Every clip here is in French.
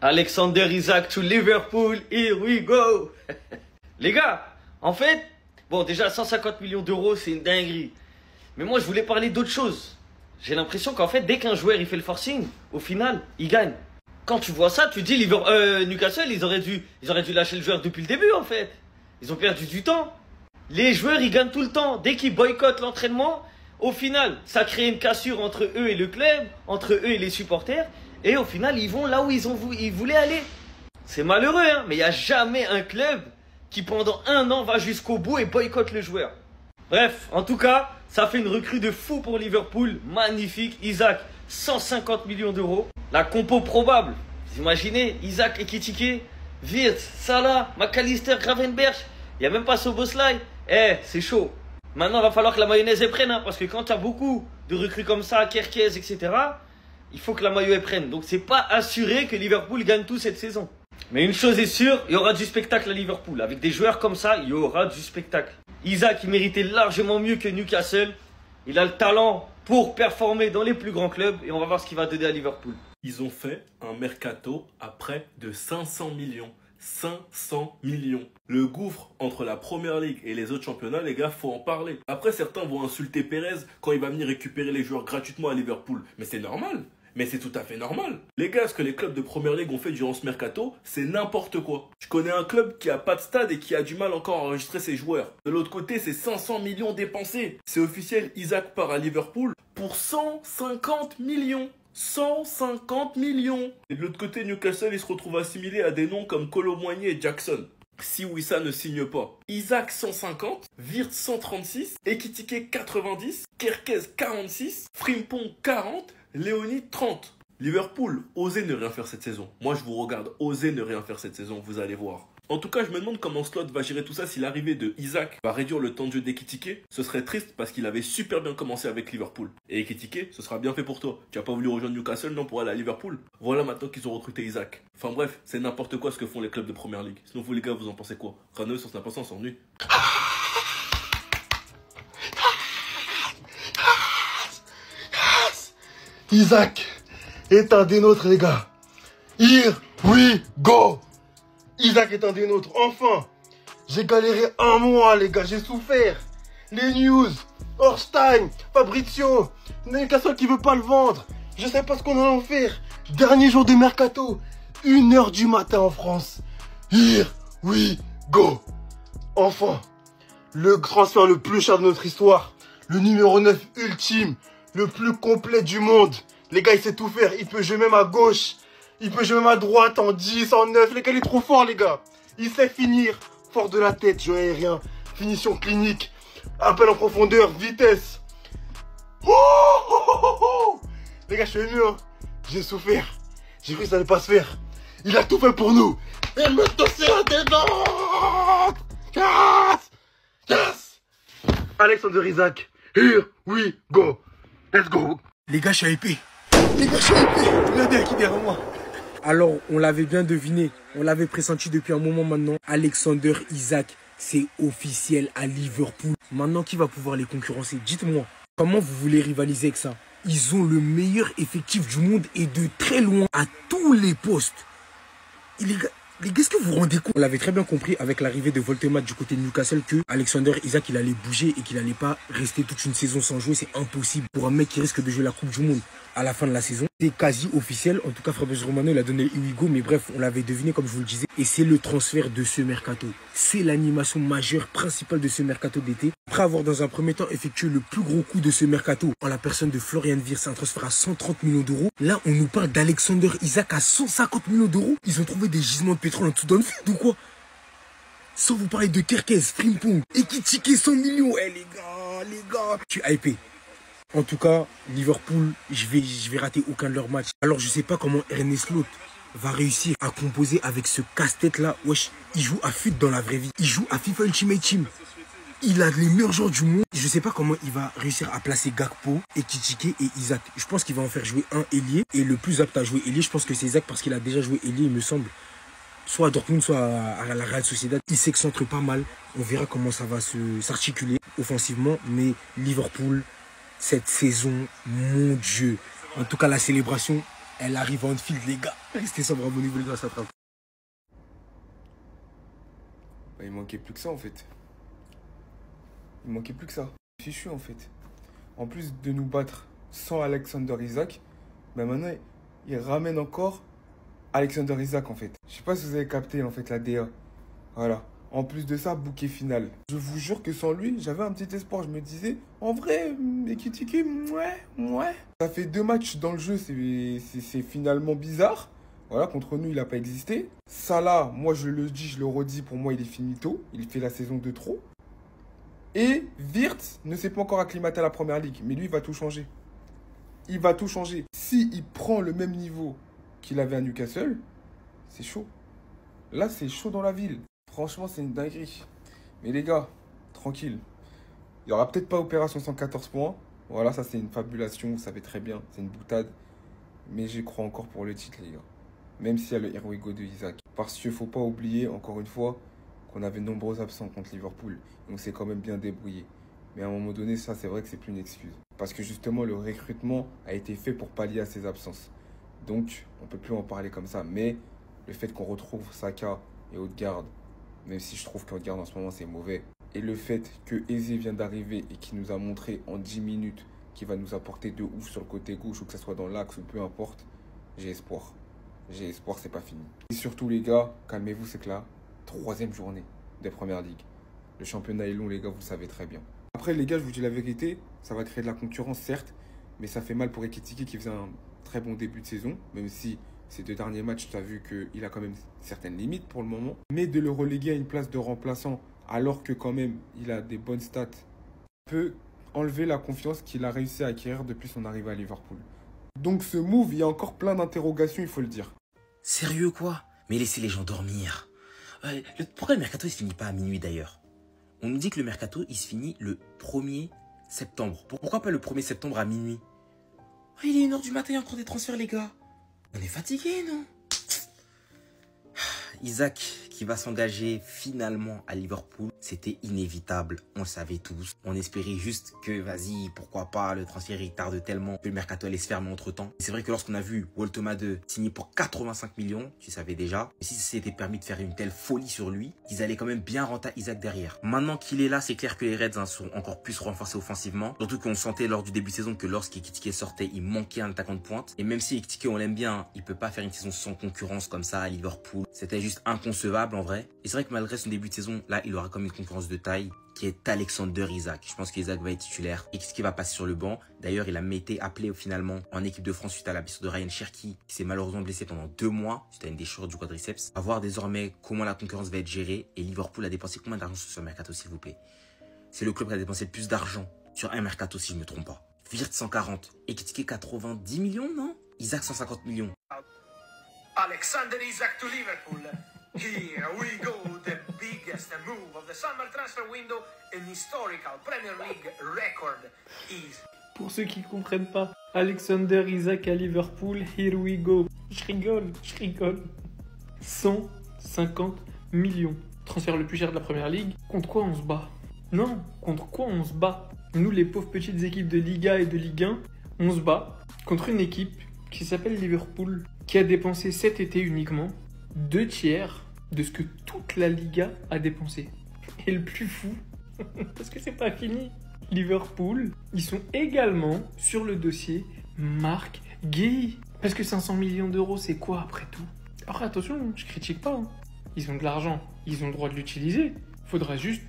Alexander Isak to Liverpool, here we go. Les gars, en fait, bon déjà 150 millions d'euros c'est une dinguerie. Mais moi je voulais parler d'autre chose. J'ai l'impression qu'en fait dès qu'un joueur il fait le forcing, au final il gagne. Quand tu vois ça, tu dis Newcastle ils auraient dû lâcher le joueur depuis le début en fait. Ils ont perdu du temps. Les joueurs ils gagnent tout le temps. Dès qu'ils boycottent l'entraînement, au final ça crée une cassure entre eux et le club, entre eux et les supporters. Et au final, ils vont là où ils voulaient aller. C'est malheureux, hein, mais il n'y a jamais un club qui, pendant un an, va jusqu'au bout et boycotte le joueur. Bref, en tout cas, ça fait une recrue de fou pour Liverpool. Magnifique. Isak, 150 millions d'euros. La compo probable. Vous imaginez, Isak, Ekitike, Wirtz, Salah, McAllister, Gravenberch. Il n'y a même pas Szoboszlai. Eh, c'est chaud. Maintenant, il va falloir que la mayonnaise elle prenne, hein, parce que quand tu as beaucoup de recrues comme ça, Kerkez, etc., il faut que la maillot prenne. Donc c'est pas assuré que Liverpool gagne tout cette saison. Mais une chose est sûre, il y aura du spectacle à Liverpool. Avec des joueurs comme ça, il y aura du spectacle. Isak, il méritait largement mieux que Newcastle. Il a le talent pour performer dans les plus grands clubs. Et on va voir ce qu'il va donner à Liverpool. Ils ont fait un mercato à près de 500 millions. 500 millions. Le gouffre entre la Premier League et les autres championnats, les gars, faut en parler. Après, certains vont insulter Perez quand il va venir récupérer les joueurs gratuitement à Liverpool. Mais c'est normal. Mais c'est tout à fait normal. Les gars, ce que les clubs de Premier League ont fait durant ce mercato, c'est n'importe quoi. Je connais un club qui a pas de stade et qui a du mal encore à enregistrer ses joueurs. De l'autre côté, c'est 500 millions dépensés. C'est officiel, Isak part à Liverpool pour 150 millions. 150 millions. Et de l'autre côté, Newcastle, il se retrouve assimilé à des noms comme Kolo Muani et Jackson. Si Wissa ne signe pas. Isak 150, Wirtz 136, Ekitike 90, Kerkez 46, Frimpong 40, Léonie 30. Liverpool, osez ne rien faire cette saison. Moi, je vous regarde, osez ne rien faire cette saison, vous allez voir. En tout cas, je me demande comment Slot va gérer tout ça si l'arrivée de Isak va réduire le temps de jeu d'Ekitike. Ce serait triste parce qu'il avait super bien commencé avec Liverpool. Et Ekitike, ce sera bien fait pour toi. Tu n'as pas voulu rejoindre Newcastle, non, pour aller à Liverpool. Voilà maintenant qu'ils ont recruté Isak. Enfin bref, c'est n'importe quoi ce que font les clubs de Premier League. Sinon vous les gars, vous en pensez quoi? Rano sur Snap, on s'ennuie. Isak est un des nôtres, les gars. Here we go. Isak est un des nôtres, enfin. J'ai galéré un mois, les gars, j'ai souffert. Les news, Orstein, Fabrizio, Newcastle qui veut pas le vendre. Je sais pas ce qu'on allait en faire. Dernier jour de mercato, 1h du matin en France. Here we go. Enfin, le transfert le plus cher de notre histoire. Le numéro 9 ultime, le plus complet du monde. Les gars, il sait tout faire. Il peut jouer même à gauche. Il peut jouer même à droite, en 10, en 9. Les gars, il est trop fort, les gars. Il sait finir. Fort de la tête, jeu aérien. Finition clinique. Appel en profondeur, vitesse. Oh, oh, oh, oh, oh. Les gars, je suis ému, hein. J'ai souffert. J'ai cru que ça allait pas se faire. Il a tout fait pour nous. Il me tossait des dents. Yes. Yes. Alexander Isak. Here we go. Let's go. Les gars, je suis hypé. Les gars, je suis hypé. Regardez qui est derrière moi. Alors, on l'avait bien deviné. On l'avait pressenti depuis un moment maintenant. Alexander Isak, c'est officiel à Liverpool. Maintenant, qui va pouvoir les concurrencer? Dites-moi, comment vous voulez rivaliser avec ça? Ils ont le meilleur effectif du monde et de très loin à tous les postes. Et les gars, est-ce que vous vous rendez compte? On l'avait très bien compris avec l'arrivée de Voltemat du côté de Newcastle que Alexander Isak, il allait bouger et qu'il allait pas rester toute une saison sans jouer. C'est impossible pour un mec qui risque de jouer la Coupe du Monde à la fin de la saison. C'est quasi officiel. En tout cas, Fabrizio Romano, il a donné Iwigo. Mais bref, on l'avait deviné comme je vous le disais. Et c'est le transfert de ce mercato. C'est l'animation majeure principale de ce mercato d'été. Après avoir dans un premier temps effectué le plus gros coup de ce mercato en la personne de Florian Wirtz, un transfert à 130 millions d'euros. Là, on nous parle d'Alexander Isak à 150 millions d'euros. Ils ont trouvé des gisements de pétrole en tout dans le foot ou quoi? Sans vous parler de Kerkez, Frimpong, Ekitike 100 millions. Eh les gars, je suis hypé. En tout cas, Liverpool, je vais rater aucun de leurs matchs. Alors je sais pas comment Ernest Slot va réussir à composer avec ce casse-tête là. Wesh, il joue à FUT dans la vraie vie. Il joue à FIFA Ultimate Team. Il a les meilleurs joueurs du monde. Je sais pas comment il va réussir à placer Gakpo, Ekitike et Isak. Je pense qu'il va en faire jouer un ailier. Et le plus apte à jouer ailier, je pense que c'est Isak parce qu'il a déjà joué ailier, il me semble. Soit à Dortmund, soit à la Real Sociedad. Il s'excentre pas mal. On verra comment ça va s'articuler offensivement. Mais Liverpool, cette saison, mon Dieu. En tout cas, la célébration, Elle arrive en field, les gars. Restez sobre, abonnez-vous, les gars, ça trappe. Bah, il manquait plus que ça en fait. Il manquait plus que ça. Fichu en fait. En plus de nous battre sans Alexander Isak, bah maintenant il ramène encore Alexander Isak en fait. Je sais pas si vous avez capté en fait la DA. Voilà. En plus de ça, bouquet final. Je vous jure que sans lui, j'avais un petit espoir. Je me disais, en vrai, Ekitike, ouais. Ça fait 2 matchs dans le jeu, c'est finalement bizarre. Voilà, contre nous, il n'a pas existé. Salah, moi je le dis, je le redis, pour moi il est finito. Il fait la saison de trop. Et Wirtz ne s'est pas encore acclimaté à la première ligue. Mais lui, il va tout changer. Il va tout changer. S'il prend le même niveau qu'il avait à Newcastle, c'est chaud. Là, c'est chaud dans la ville. Franchement, c'est une dinguerie. Mais les gars, tranquille. Il n'y aura peut-être pas opération 114 points. Voilà, ça c'est une fabulation, vous savez très bien. C'est une boutade. Mais j'y crois encore pour le titre, les gars. Même s'il y a le Here We Go de Isak. Parce qu'il ne faut pas oublier, encore une fois, qu'on avait de nombreux absents contre Liverpool. Donc c'est quand même bien débrouillé. Mais à un moment donné, ça c'est vrai que c'est plus une excuse. Parce que justement, le recrutement a été fait pour pallier à ces absences. Donc, on ne peut plus en parler comme ça. Mais le fait qu'on retrouve Saka et Odegaard, même si je trouve qu'Odegaard en ce moment c'est mauvais, et le fait que Eze vient d'arriver et qui nous a montré en 10 minutes qu'il va nous apporter de ouf sur le côté gauche ou que ce soit dans l'axe ou peu importe, j'ai espoir. J'ai espoir, c'est pas fini. Et surtout les gars, calmez-vous, c'est que là, 3e journée des premières ligues. Le championnat est long les gars, vous le savez très bien. Après les gars, je vous dis la vérité, ça va créer de la concurrence certes, mais ça fait mal pour Ekitike qui faisait un très bon début de saison, même si ces 2 derniers matchs, tu as vu qu'il a quand même certaines limites pour le moment. Mais de le reléguer à une place de remplaçant, alors que quand même, il a des bonnes stats, peut enlever la confiance qu'il a réussi à acquérir depuis son arrivée à Liverpool. Donc ce move, il y a encore plein d'interrogations, il faut le dire. Sérieux quoi? Mais laissez les gens dormir. Pourquoi le mercato il se finit pas à minuit d'ailleurs? On nous dit que le mercato il se finit le 1er septembre. Pourquoi pas le 1er septembre à minuit? Il est 1h du matin, il y a encore des transferts les gars. On est fatigué, non? Isak qui va s'engager finalement à Liverpool, c'était inévitable, on le savait tous. On espérait juste que, vas-y, pourquoi pas, le transfert il tarde tellement que le mercato allait se fermer entre temps. C'est vrai que lorsqu'on a vu Woltema 2 signer pour 85 millions, tu savais déjà, et si ça s'était permis de faire une telle folie sur lui, ils allaient quand même bien renter Isak derrière. Maintenant qu'il est là, c'est clair que les Reds sont encore plus renforcés offensivement, surtout qu'on sentait lors du début de saison que lorsqu'Ekitike sortait, il manquait un attaquant de pointe. Et même si Ekitike on l'aime bien, il peut pas faire une saison sans concurrence comme ça à Liverpool. C'était juste inconcevable en vrai. Et c'est vrai que malgré son début de saison, là, il aura comme une concurrence de taille qui est Alexander Isak. Je pense qu'Isak va être titulaire et qui va passer sur le banc. D'ailleurs, il a été appelé finalement en équipe de France suite à la blessure de Ryan Cherki, qui s'est malheureusement blessé pendant 2 mois suite à une déchirure du quadriceps. À voir désormais comment la concurrence va être gérée et Liverpool a dépensé combien d'argent sur ce mercato, s'il vous plaît. C'est le club qui a dépensé le plus d'argent sur un mercato, si je ne me trompe pas. Wirtz 140, Ekitike 90 millions, non? Isak 150 millions. Alexander Isak to Liverpool. Here we go, the biggest move of the summer transfer window, an historical Premier League record is. Pour ceux qui ne comprennent pas, Alexander Isak à Liverpool, here we go. Je rigole. 150 millions. Transfert le plus cher de la Première Ligue. Contre quoi on se bat? Non, contre quoi on se bat? Nous, les pauvres petites équipes de Liga et de Ligue 1, on se bat contre une équipe qui s'appelle Liverpool, qui a dépensé cet été uniquement 2 tiers de ce que toute la Liga a dépensé. Et le plus fou, parce que c'est pas fini, Liverpool, ils sont également sur le dossier Marc Guéhi. Parce que 500 millions d'euros, c'est quoi après tout? Alors attention, je critique pas. Ils ont de l'argent, ils ont le droit de l'utiliser. Faudra juste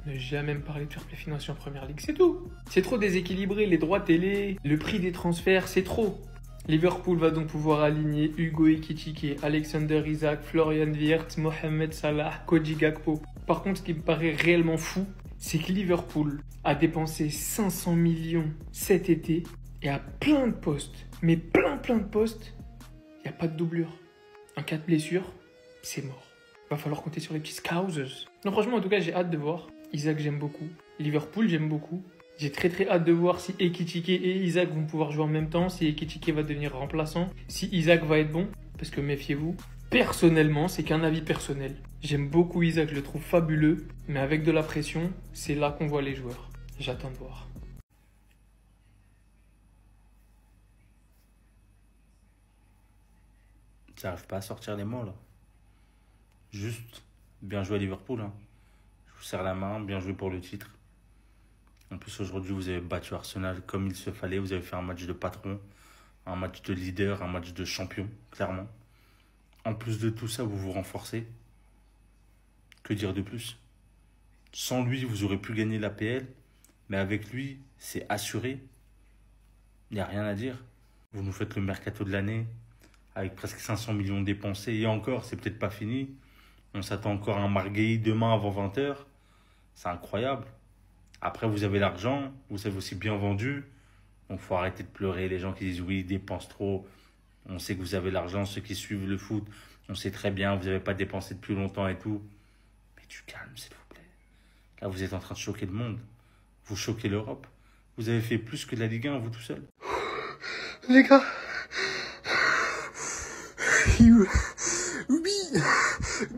ne jamais me parler de fair play financier en Première Ligue, c'est tout. C'est trop déséquilibré, les droits télé, le prix des transferts, c'est trop. Liverpool va donc pouvoir aligner Hugo Ekitike, Alexander Isak, Florian Wirtz, Mohamed Salah, Cody Gakpo. Par contre, ce qui me paraît réellement fou, c'est que Liverpool a dépensé 500 millions cet été et à plein de postes, mais plein de postes, il n'y a pas de doublure. En cas de blessure, c'est mort. Va falloir compter sur les petits scousers. Non, franchement, en tout cas, j'ai hâte de voir. Isak, j'aime beaucoup. Liverpool, j'aime beaucoup. J'ai très hâte de voir si Ekitike et Isak vont pouvoir jouer en même temps, si Ekitike va devenir remplaçant, si Isak va être bon, parce que méfiez-vous, personnellement, c'est qu'un avis personnel. J'aime beaucoup Isak, je le trouve fabuleux, mais avec de la pression, c'est là qu'on voit les joueurs. J'attends de voir. J'arrive pas à sortir les mots là. Juste, bien joué à Liverpool. Hein. Je vous serre la main, bien joué pour le titre. En plus, aujourd'hui, vous avez battu Arsenal comme il se fallait. Vous avez fait un match de patron, un match de leader, un match de champion, clairement. En plus de tout ça, vous vous renforcez. Que dire de plus? Sans lui, vous aurez pu gagner l'APL. Mais avec lui, c'est assuré. Il n'y a rien à dire. Vous nous faites le mercato de l'année avec presque 500 millions dépensés. Et encore, c'est peut-être pas fini. On s'attend encore à un Marguerite demain avant 20h. C'est incroyable. Après, vous avez l'argent. Vous avez aussi bien vendu. Donc, il faut arrêter de pleurer. Les gens qui disent oui, ils dépensent trop. On sait que vous avez l'argent. Ceux qui suivent le foot, on sait très bien. Vous n'avez pas dépensé depuis longtemps et tout. Mais du calme, s'il vous plaît. Là, vous êtes en train de choquer le monde. Vous choquez l'Europe. Vous avez fait plus que la Ligue 1, vous tout seul. Les gars. Oui,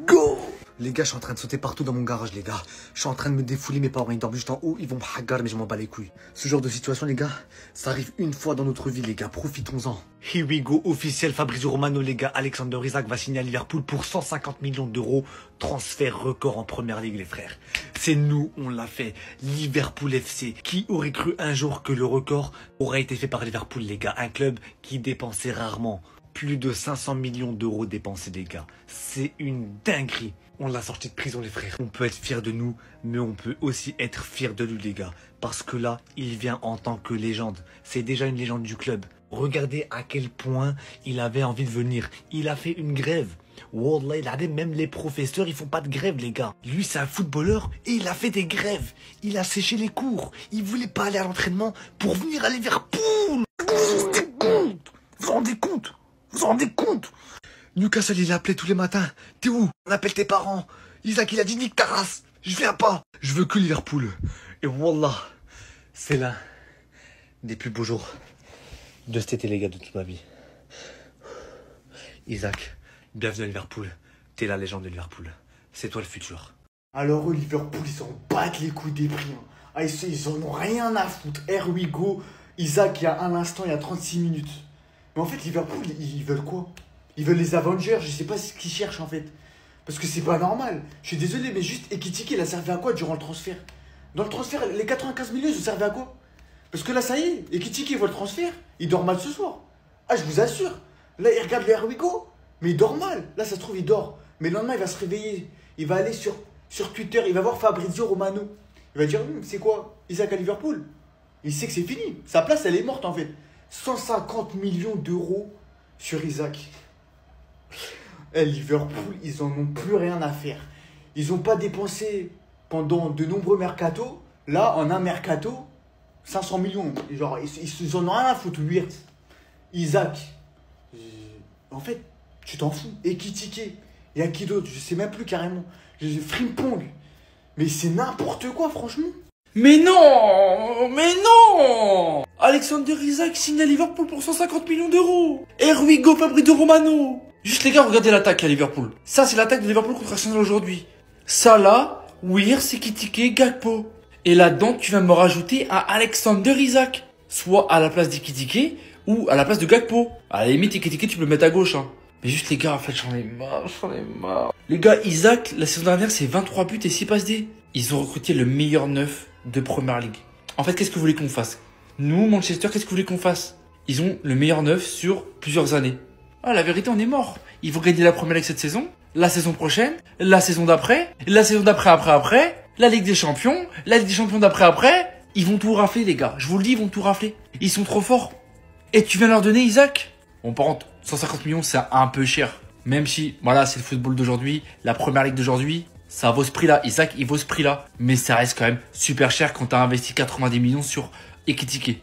go. Les gars, je suis en train de sauter partout dans mon garage, les gars. Je suis en train de me défouler, mes parents, ils dorment juste en haut, ils vont me hagar, mais je m'en bats les couilles. Ce genre de situation, les gars, ça arrive une fois dans notre vie, les gars, profitons-en. Here we go, officiel, Fabrizio Romano, les gars, Alexander Isak va signer à Liverpool pour 150 millions d'euros. Transfert record en première ligue, les frères. C'est nous, on l'a fait. Liverpool FC. Qui aurait cru un jour que le record aurait été fait par Liverpool, les gars? Un club qui dépensait rarement. Plus de 500 millions d'euros dépensés, les gars. C'est une dinguerie. On l'a sorti de prison, les frères. On peut être fier de nous, mais on peut aussi être fier de lui, les gars. Parce que là, il vient en tant que légende. C'est déjà une légende du club. Regardez à quel point il avait envie de venir. Il a fait une grève. Wallah, il avait même les professeurs, ils font pas de grève, les gars. Lui, c'est un footballeur et il a fait des grèves. Il a séché les cours. Il voulait pas aller à l'entraînement pour venir à Liverpool. Vous vous rendez compte? Vous vous rendez compte? Newcastle, il a appelé tous les matins. T'es où? On appelle tes parents. Isaac, il a dit nique ta race. Je viens pas. Je veux que Liverpool. Et Wallah, c'est l'un des plus beaux jours de cet été, les gars, de toute ma vie. Isaac, bienvenue à Liverpool. T'es la légende de Liverpool. C'est toi le futur. Alors eux, Liverpool, ils s'en battent les couilles des prix. Hein. Ah, ils en ont rien à foutre. Here we go. Isaac, il y a un instant, il y a 36 minutes. Mais en fait, Liverpool, ils veulent quoi? Ils veulent les Avengers, je sais pas ce qu'ils cherchent en fait. Parce que c'est pas normal. Je suis désolé, mais juste Ekitike, il a servi à quoi durant le transfert? Dans le transfert, les 95 millions, ils ont servi à quoi? Parce que là, ça y est, Ekitike, il voit le transfert. Il dort mal ce soir. Ah, je vous assure. Là, il regarde le Here we go. Mais il dort mal. Là, ça se trouve, il dort. Mais le lendemain, il va se réveiller. Il va aller sur Twitter. Il va voir Fabrizio Romano. Il va dire, c'est quoi? Isaac à Liverpool? Il sait que c'est fini. Sa place, elle est morte en fait. 150 millions d'euros sur Isaac. Et Liverpool, ils en ont plus rien à faire. Ils n'ont pas dépensé pendant de nombreux mercatos. Là, en un mercato, 500 millions. Genre, ils en ont rien à foutre, Wirtz. Isaac. En fait, tu t'en fous. Ekitike. Il y a qui d'autre? Je sais même plus carrément. Frimpong. Mais c'est n'importe quoi, franchement. Mais non! Mais non! Alexander Isak signe à Liverpool pour 150 millions d'euros. Here we go, Fabrizio Romano. Juste les gars, regardez l'attaque à Liverpool. Ça, c'est l'attaque de Liverpool contre Arsenal aujourd'hui. Salah, Wirtz, Ekitike, Gakpo. Et là-dedans, tu vas me rajouter un Alexander Isak. Soit à la place d'Ekitike ou à la place de Gakpo. À la limite, Ekitike, tu peux le mettre à gauche. Hein. Mais juste les gars, en fait, j'en ai marre. Les gars, Isaac, la saison dernière, c'est 23 buts et 6 passes D. Ils ont recruté le meilleur neuf de Première Ligue. En fait, qu'est-ce que vous voulez qu'on fasse? Nous, Manchester, qu'est-ce que vous voulez qu'on fasse? Ils ont le meilleur neuf sur plusieurs années. Ah, la vérité, on est mort. Ils vont gagner la Première Ligue cette saison, la saison prochaine, la saison d'après, la saison d'après, après, la Ligue des Champions, la Ligue des Champions d'après. Ils vont tout rafler, les gars. Je vous le dis, ils vont tout rafler. Ils sont trop forts. Et tu viens leur donner Isaac? Bon, par contre, 150 millions, c'est un peu cher. Même si, voilà, c'est le football d'aujourd'hui, la Première Ligue d'aujourd'hui. Ça vaut ce prix-là. Isaac, il vaut ce prix-là. Mais ça reste quand même super cher quand tu as investi 90 millions sur Ekitike.